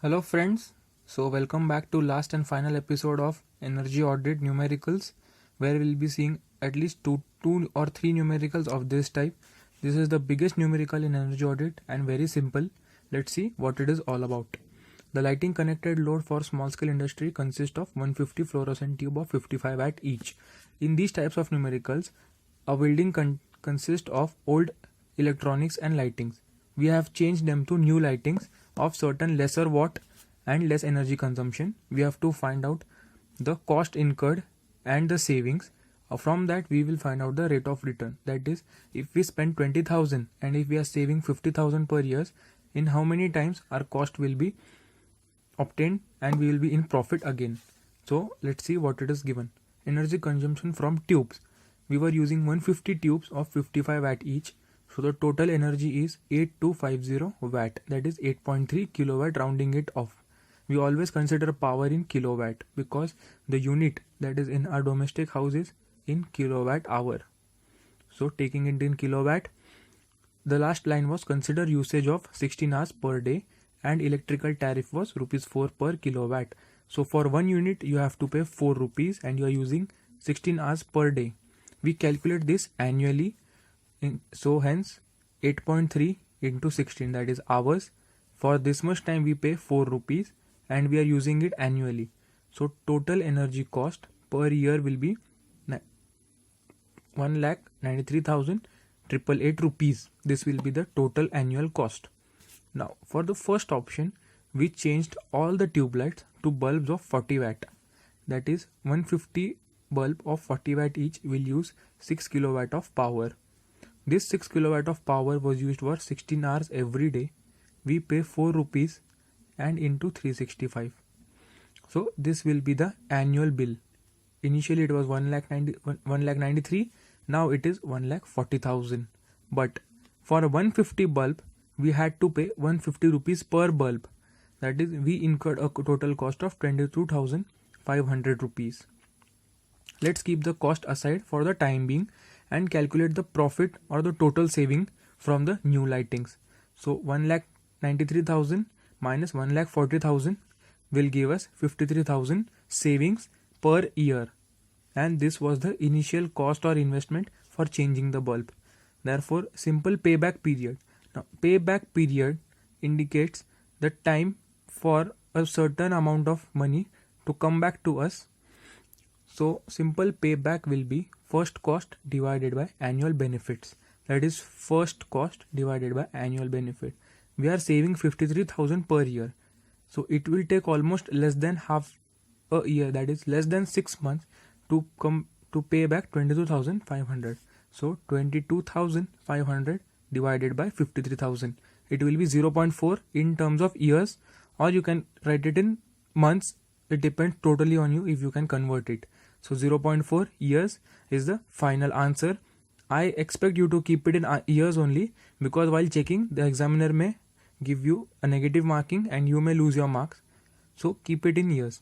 Hello friends, so welcome back to last and final episode of Energy Audit Numericals, where we'll be seeing at least two or three numericals of this type. This is the biggest numerical in energy audit and very simple. Let's see what it is all about. The lighting connected load for small scale industry consists of 150 fluorescent tube of 55 watt each. In these types of numericals, a building consists of old electronics and lightings. We have changed them to new lightings of certain lesser watt and less energy consumption. We have to find out the cost incurred and the savings. From that we will find out the rate of return. That is, if we spend 20,000 and if we are saving 50,000 per year, in how many times our cost will be obtained and we will be in profit again. So let's see what it is given. Energy consumption from tubes. We were using 150 tubes of 55 watt each. So the total energy is 8250 watt, that is 8.3 kilowatt, rounding it off. We always consider power in kilowatt because the unit that is in our domestic house is in kilowatt hour. So taking it in kilowatt, the last line was consider usage of 16 hours per day and electrical tariff was rupees 4 per kilowatt. So for 1 unit you have to pay 4 rupees and you are using 16 hours per day. We calculate this annually. So hence 8.3 into 16, that is hours. For this much time we pay 4 rupees and we are using it annually. So total energy cost per year will be 1,93,888 rupees. This will be the total annual cost. Now for the first option, we changed all the tube lights to bulbs of 40 watt. That is 150 bulb of 40 watt each will use 6 kilowatt of power. This 6 kilowatt of power was used for 16 hours every day. We pay 4 rupees and into 365. So this will be the annual bill. Initially it was 1,93,000. Now it is 1,40,000. But for a 150 bulb, we had to pay 150 rupees per bulb. That is, we incurred a total cost of 22,500 rupees. Let's keep the cost aside for the time being and calculate the profit or the total saving from the new lightings. So 1,93,000 minus 1,40,000 will give us 53,000 savings per year, and this was the initial cost or investment for changing the bulb. Therefore, simple payback period. Now payback period indicates the time for a certain amount of money to come back to us. So simple payback will be first cost divided by annual benefits. That is first cost divided by annual benefit. We are saving 53,000 per year. So it will take almost less than half a year, that is less than 6 months to pay back 22,500. So 22,500 divided by 53,000. It will be 0.4 in terms of years, or you can write it in months. It depends totally on you if you can convert it. So 0.4 years is the final answer. I expect you to keep it in years only, because while checking the examiner may give you a negative marking and you may lose your marks. So keep it in years.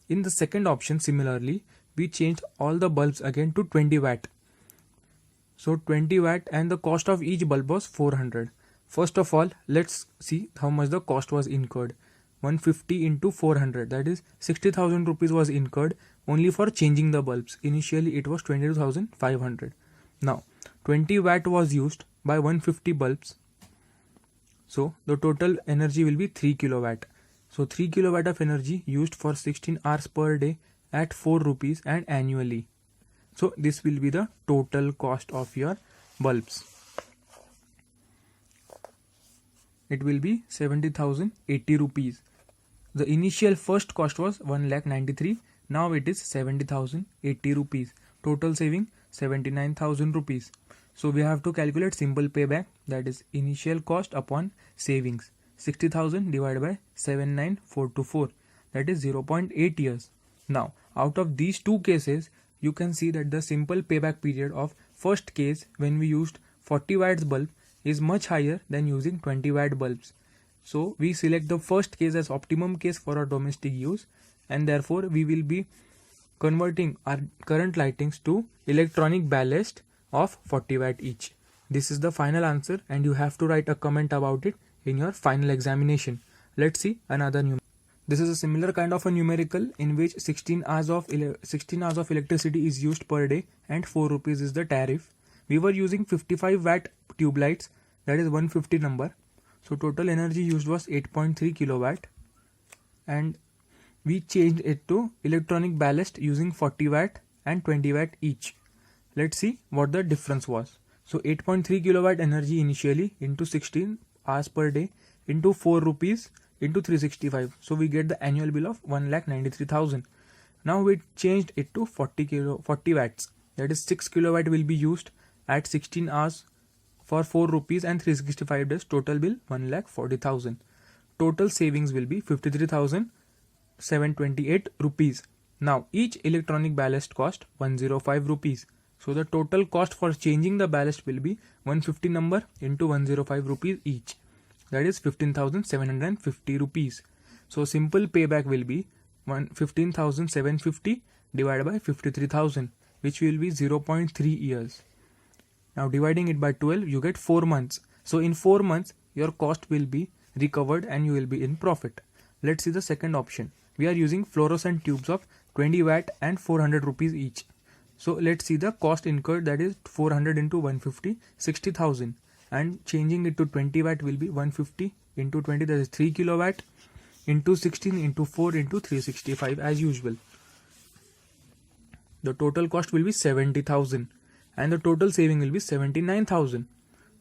In the second option, similarly, we changed all the bulbs again to 20 watt. So 20 watt and the cost of each bulb was 400. First of all, let's see how much the cost was incurred. 150 into 400, that is 60,000 rupees was incurred only for changing the bulbs. Initially it was 22,500. Now 20 watt was used by 150 bulbs. So the total energy will be 3 kilowatt. So 3 kilowatt of energy used for 16 hours per day at 4 rupees and annually. So this will be the total cost of your bulbs. It will be 70,080 rupees. The initial first cost was 1,93,000. Now it is 70,080 rupees. Total saving 79,000 rupees. So we have to calculate simple payback, that is initial cost upon savings. 60,000 divided by 79424, that is 0.8 years. Now out of these two cases, you can see that the simple payback period of first case, when we used 40 watts bulb, is much higher than using 20 watt bulbs. So we select the first case as optimum case for our domestic use, and therefore we will be converting our current lightings to electronic ballast of 40 watt each. This is the final answer and you have to write a comment about it in your final examination. Let's see another numerical. This is a similar kind of a numerical in which 16 hours of electricity is used per day and 4 rupees is the tariff. We were using 55 watt tube lights, that is 150 number. So total energy used was 8.3 kilowatt, and we changed it to electronic ballast using 40 watt and 20 watt each. Let's see what the difference was. So 8.3 kilowatt energy initially into 16 hours per day into 4 rupees into 365. So we get the annual bill of 1,93,000. Now we changed it to 40 watts. That is 6 kilowatt will be used at 16 hours for 4 rupees and 365 days. Total bill 1,40,000. Total savings will be 53,728 rupees. Now each electronic ballast cost 105 rupees. So the total cost for changing the ballast will be 150 number into 105 rupees each. That is 15,750 rupees. So simple payback will be 15,750 divided by 53,000, which will be 0.3 years. Now dividing it by 12, you get 4 months. So in 4 months, your cost will be recovered and you will be in profit. Let's see the second option. We are using fluorescent tubes of 20 watt and 400 rupees each. So let's see the cost incurred, that is 400 into 150, 60,000. And changing it to 20 watt will be 150 into 20, that is 3 kilowatt into 16 into 4 into 365 as usual. The total cost will be 70,000 and the total saving will be 79,000.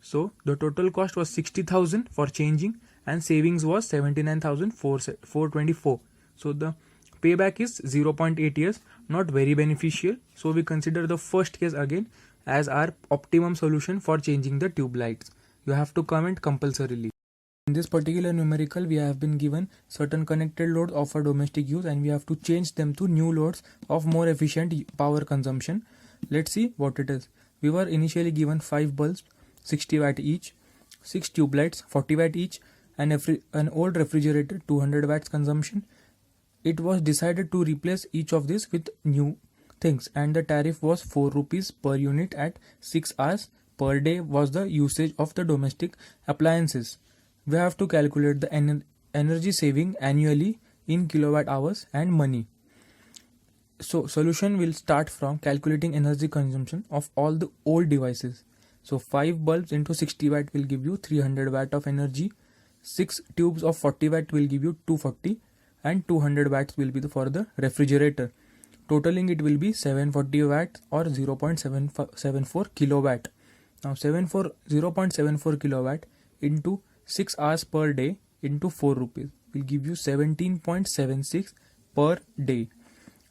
So the total cost was 60,000 for changing and savings was 79,424. So the payback is 0.8 years, not very beneficial. So we consider the first case again as our optimum solution for changing the tube lights. You have to comment compulsorily. In this particular numerical, we have been given certain connected loads of for domestic use and we have to change them to new loads of more efficient power consumption. Let's see what it is. We were initially given 5 bulbs, 60 watt each, 6 tube lights, 40 watt each, and an old refrigerator, 200 watts consumption. It was decided to replace each of these with new things, and the tariff was 4 rupees per unit at 6 hours per day was the usage of the domestic appliances. We have to calculate the energy saving annually in kilowatt hours and money. So solution will start from calculating energy consumption of all the old devices. So 5 bulbs into 60 watt will give you 300 watt of energy. 6 tubes of 40 watt will give you 240, and 200 watts will be for the refrigerator. Totaling it will be 740 watts or 0.74 kilowatt. Now 0.74 kilowatt into 6 hours per day into 4 rupees will give you 17.76 per day.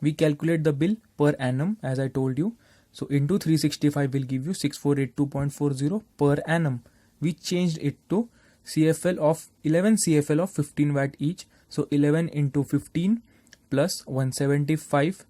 We calculate the bill per annum as I told you. So into 365 will give you 6482.40 per annum. We changed it to CFL of 11 CFL of 15 watt each. So 11 into 15 plus 175.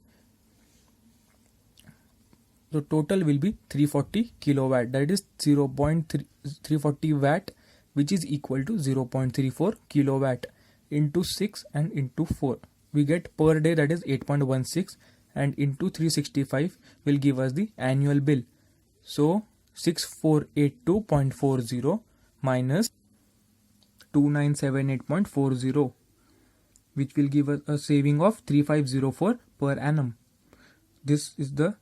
The total will be 340 kilowatt, that is 0.340 watt, which is equal to 0.34 kilowatt into 6 and into 4. We get per day, that is 8.16, and into 365 will give us the annual bill. So 6482.40 minus 2978.40, which will give us a saving of 3504 per annum. This is the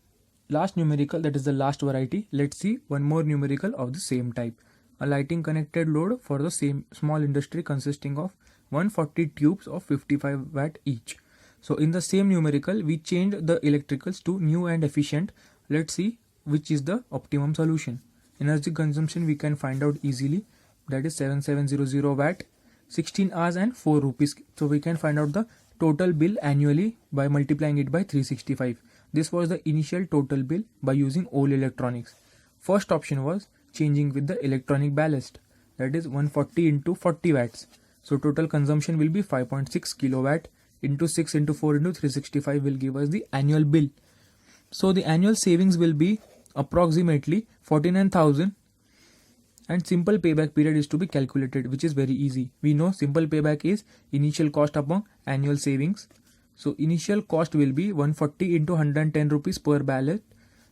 last numerical, that is the last variety. Let's see one more numerical of the same type. A lighting connected load for the same small industry consisting of 140 tubes of 55 watt each. So in the same numerical, we changed the electricals to new and efficient. Let's see which is the optimum solution. Energy consumption we can find out easily, that is 7700 watt, 16 hours and 4 rupees. So we can find out the total bill annually by multiplying it by 365. This was the initial total bill by using old electronics. First option was changing with the electronic ballast, that is 140 into 40 watts. So total consumption will be 5.6 kilowatt into 6 into 4 into 365 will give us the annual bill. So the annual savings will be approximately 49,000, and simple payback period is to be calculated, which is very easy. We know simple payback is initial cost upon annual savings. So initial cost will be 140 into 110 rupees per ballot.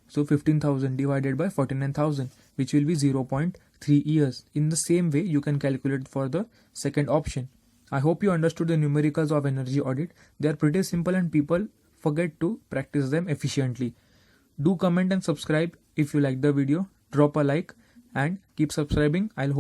So 15,000 divided by 49,000, which will be 0.3 years. In the same way, you can calculate for the second option. I hope you understood the numericals of energy audit. They are pretty simple and people forget to practice them efficiently. Do comment and subscribe if you like the video. Drop a like and keep subscribing. I'll hope